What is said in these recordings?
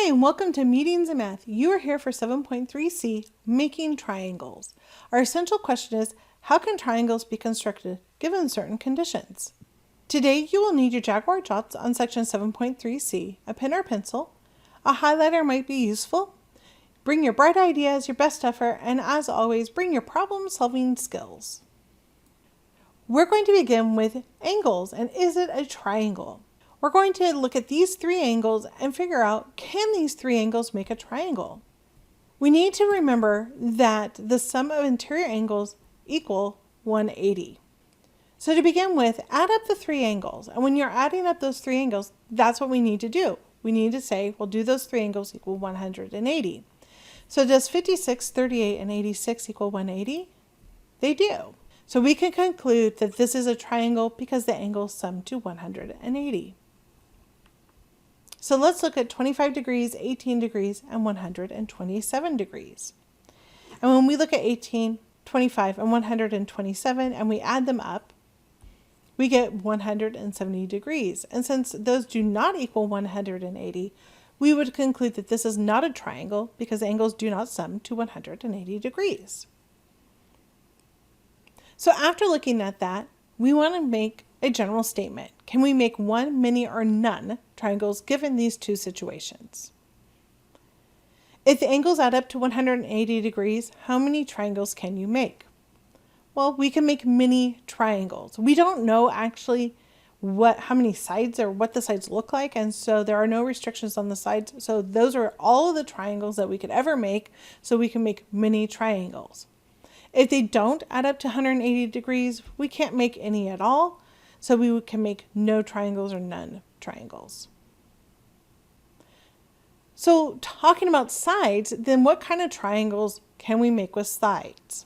Hi, and welcome to Meetings in Math. You are here for 7.3c, Making Triangles. Our essential question is, how can triangles be constructed given certain conditions? Today, you will need your Jaguar Jots on section 7.3c, a pen or pencil. A highlighter might be useful. Bring your bright ideas, your best effort, and as always, bring your problem-solving skills. We're going to begin with angles, and is it a triangle? We're going to look at these three angles and figure out, can these three angles make a triangle? We need to remember that the sum of interior angles equal 180. So to begin with, add up the three angles. And when you're adding up those three angles, that's what we need to do. We need to say, well, do those three angles equal 180? So does 56, 38, and 86 equal 180? They do. So we can conclude that this is a triangle because the angles sum to 180. So let's look at 25 degrees, 18 degrees, and 127 degrees. And when we look at 18, 25, and 127, and we add them up, we get 170 degrees. And since those do not equal 180, we would conclude that this is not a triangle because angles do not sum to 180 degrees. So after looking at that, we want to make a general statement. Can we make one, many, or none triangles given these two situations? If the angles add up to 180 degrees, how many triangles can you make? Well, we can make many triangles. We don't know actually how many sides or what the sides look like, and so there are no restrictions on the sides. So those are all of the triangles that we could ever make, so we can make many triangles. If they don't add up to 180 degrees, we can't make any at all. So we can make no triangles or none triangles. So talking about sides, then what kind of triangles can we make with sides?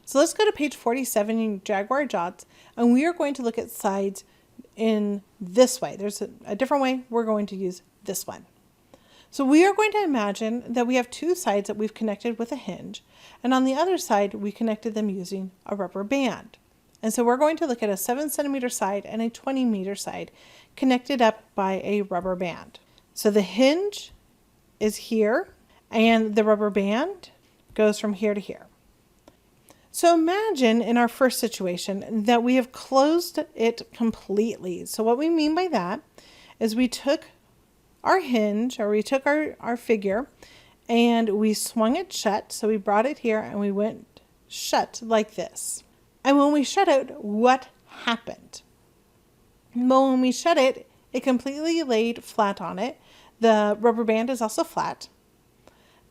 So let's go to page 47 in Jaguar Jots, and we are going to look at sides in this way. There's a different way. We're going to use this one. So we are going to imagine that we have two sides that we've connected with a hinge, and on the other side, we connected them using a rubber band. And so we're going to look at a 7-centimeter side and a 20-meter side connected up by a rubber band. So the hinge is here and the rubber band goes from here to here. So imagine in our first situation that we have closed it completely. So what we mean by that is we took our hinge, or we took our figure, and we swung it shut. So we brought it here and we went shut like this. And when we shut it, what happened? Well, when we shut it, it completely laid flat on it. The rubber band is also flat.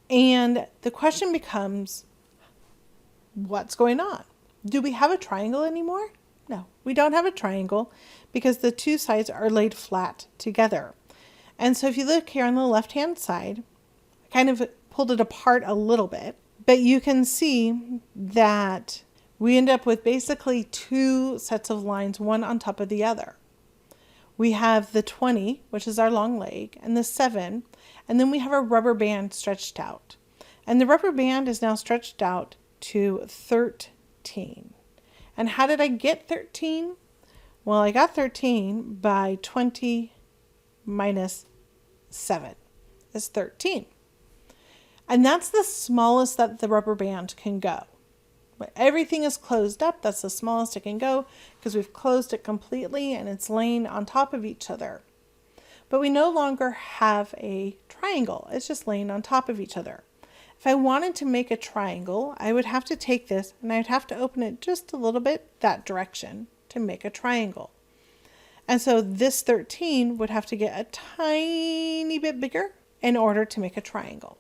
And the question becomes, what's going on? Do we have a triangle anymore? No, we don't have a triangle because the two sides are laid flat together. And so if you look here on the left-hand side, I kind of pulled it apart a little bit, but you can see that we end up with basically two sets of lines, one on top of the other. We have the 20, which is our long leg, and the 7, and then we have a rubber band stretched out. And the rubber band is now stretched out to 13. And how did I get 13? Well, I got 13 by 20 minus 7 is 13. And that's the smallest that the rubber band can go. But everything is closed up. That's the smallest it can go because we've closed it completely and it's laying on top of each other. But we no longer have a triangle. It's just laying on top of each other. If I wanted to make a triangle, I would have to take this and I'd have to open it just a little bit that direction to make a triangle. And so this 13 would have to get a tiny bit bigger in order to make a triangle.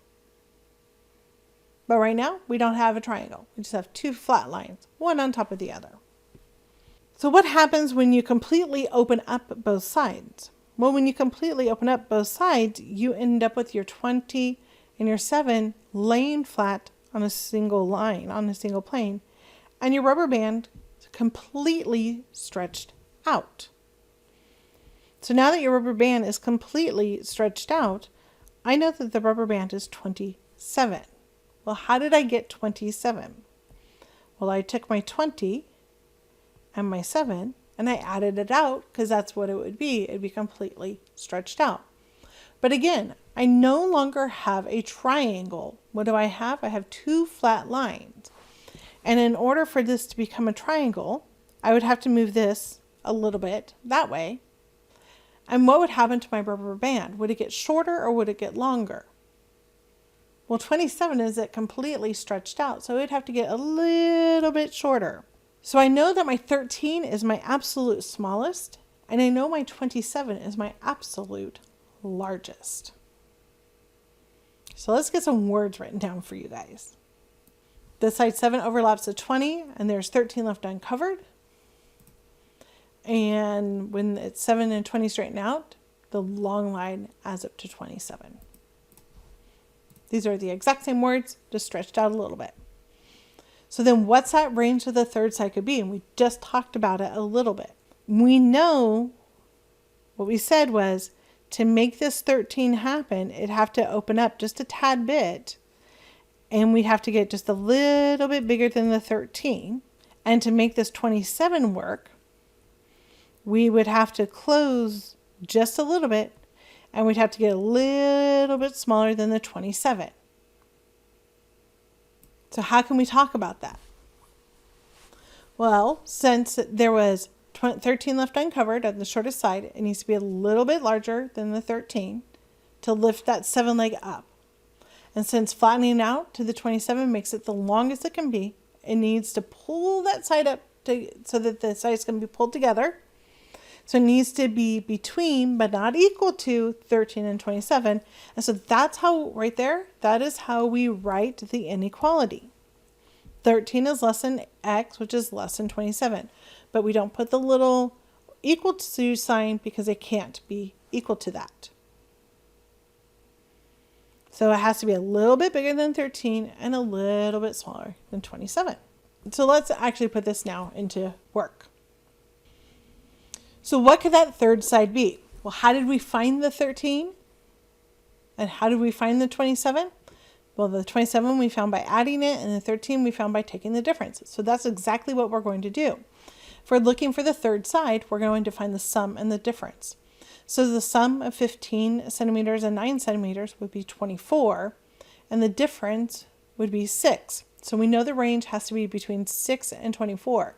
But right now, we don't have a triangle. We just have two flat lines, one on top of the other. So what happens when you completely open up both sides? Well, when you completely open up both sides, you end up with your 20 and your 7 laying flat on a single line, on a single plane, and your rubber band completely stretched out. So now that your rubber band is completely stretched out, I know that the rubber band is 27. Well, how did I get 27? Well, I took my 20 and my 7 and I added it out because that's what it would be. It'd be completely stretched out. But again, I no longer have a triangle. What do I have? I have two flat lines. And in order for this to become a triangle, I would have to move this a little bit that way. And what would happen to my rubber band? Would it get shorter or would it get longer? Well, 27 is it completely stretched out, so it would have to get a little bit shorter. So I know that my 13 is my absolute smallest, and I know my 27 is my absolute largest. So let's get some words written down for you guys. The side 7 overlaps the 20, and there's 13 left uncovered. And when it's 7 and 20 straighten out, the long line adds up to 27. These are the exact same words, just stretched out a little bit. So then what's that range of the third side could be? And we just talked about it a little bit. We know what we said was to make this 13 happen, it'd have to open up just a tad bit. And we'd have to get just a little bit bigger than the 13. And to make this 27 work, we would have to close just a little bit, and we'd have to get a little bit smaller than the 27. So how can we talk about that? Well, since there was 13 left uncovered at the shortest side, it needs to be a little bit larger than the 13 to lift that 7 leg up. And since flattening out to the 27 makes it the longest it can be, it needs to pull that side up so that the sides can be pulled together. So it needs to be between, but not equal to 13 and 27. And so that's how, right there, that is how we write the inequality. 13 is less than x, which is less than 27. But we don't put the little equal to sign because it can't be equal to that. So it has to be a little bit bigger than 13 and a little bit smaller than 27. So let's actually put this now into work. So what could that third side be? Well, how did we find the 13? And how did we find the 27? Well, the 27 we found by adding it, and the 13 we found by taking the difference. So that's exactly what we're going to do. If we're looking for the third side, we're going to find the sum and the difference. So the sum of 15 centimeters and 9 centimeters would be 24, and the difference would be 6. So we know the range has to be between 6 and 24.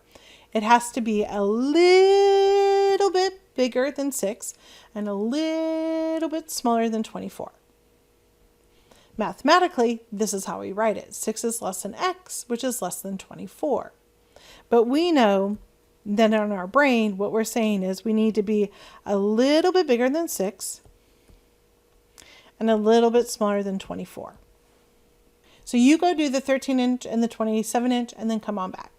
It has to be a little bit bigger than 6 and a little bit smaller than 24. Mathematically, this is how we write it. 6 is less than x, which is less than 24. But we know that in our brain, what we're saying is we need to be a little bit bigger than 6 and a little bit smaller than 24. So you go do the 13-inch and the 27-inch and then come on back.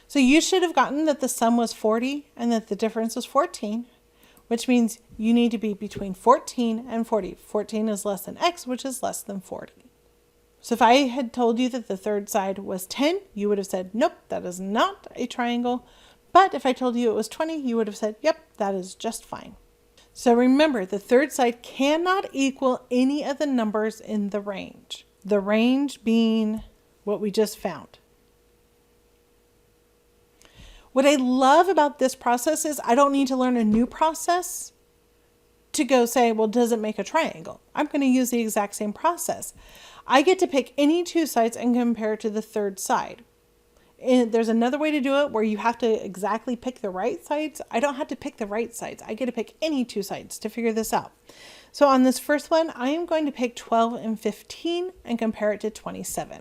So you should have gotten that the sum was 40 and that the difference was 14, which means you need to be between 14 and 40. 14 is less than x, which is less than 40. So if I had told you that the third side was 10, you would have said, nope, that is not a triangle. But if I told you it was 20, you would have said, yep, that is just fine. So remember, the third side cannot equal any of the numbers in the range. The range being what we just found. What I love about this process is I don't need to learn a new process to go say, well, does it make a triangle? I'm going to use the exact same process. I get to pick any two sides and compare to the third side. And there's another way to do it where you have to exactly pick the right sides. I don't have to pick the right sides. I get to pick any two sides to figure this out. So on this first one, I am going to pick 12 and 15 and compare it to 27.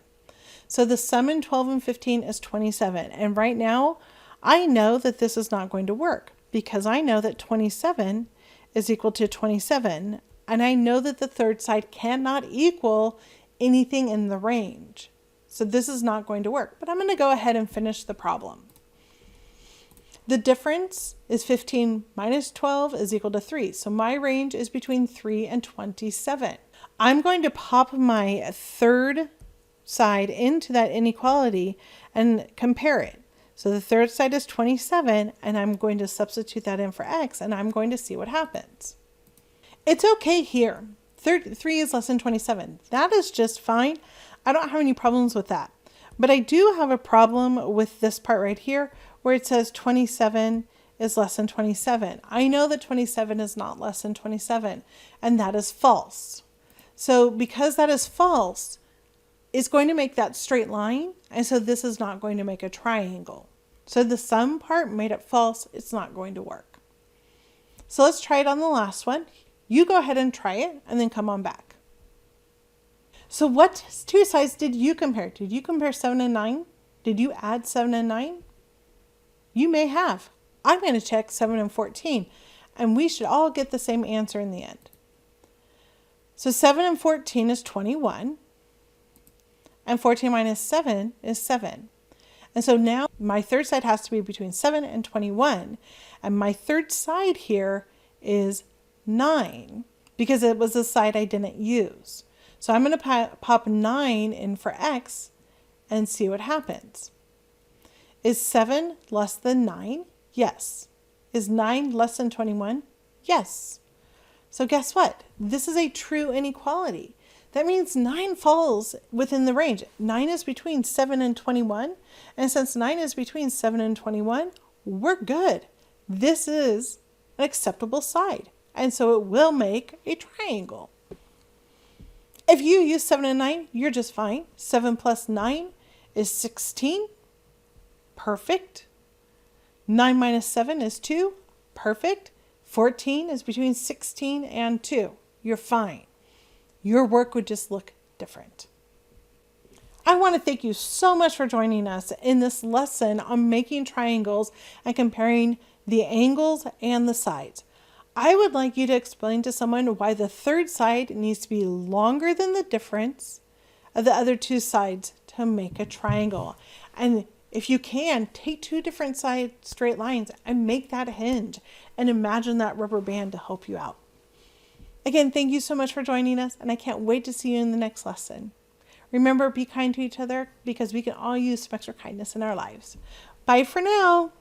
So the sum in 12 and 15 is 27. And right now, I know that this is not going to work because I know that 27 is equal to 27. And I know that the third side cannot equal anything in the range. So this is not going to work, but I'm going to go ahead and finish the problem. The difference is 15 minus 12 is equal to 3. So my range is between 3 and 27. I'm going to pop my third side into that inequality and compare it. So the third side is 27, and I'm going to substitute that in for x, and I'm going to see what happens. It's okay here. 3 is less than 27. That is just fine. I don't have any problems with that. But I do have a problem with this part right here where it says 27 is less than 27. I know that 27 is not less than 27, and that is false. So because that is false, it's going to make that straight line, and so this is not going to make a triangle. So the sum part made it false. It's not going to work. So let's try it on the last one. You go ahead and try it, and then come on back. So what two sides did you compare? Did you compare 7 and 9? Did you add 7 and 9? You may have. I'm going to check 7 and 14, and we should all get the same answer in the end. So 7 and 14 is 21, and 14 minus 7 is 7. And so now my third side has to be between 7 and 21, and my third side here is 9, because it was the side I didn't use. So I'm going to pop 9 in for x and see what happens. Is 7 less than 9? Yes. Is 9 less than 21? Yes. So guess what? This is a true inequality. That means 9 falls within the range. 9 is between 7 and 21. And since 9 is between 7 and 21, we're good. This is an acceptable side. And so it will make a triangle. If you use 7 and 9, you're just fine. 7 plus 9 is 16. Perfect. 9 minus 7 is 2. Perfect. 14 is between 16 and 2. You're fine. Your work would just look different. I want to thank you so much for joining us in this lesson on making triangles and comparing the angles and the sides. I would like you to explain to someone why the third side needs to be longer than the difference of the other two sides to make a triangle. And if you can, take two different side straight lines and make that a hinge and imagine that rubber band to help you out. Again, thank you so much for joining us, and I can't wait to see you in the next lesson. Remember, be kind to each other because we can all use some extra kindness in our lives. Bye for now.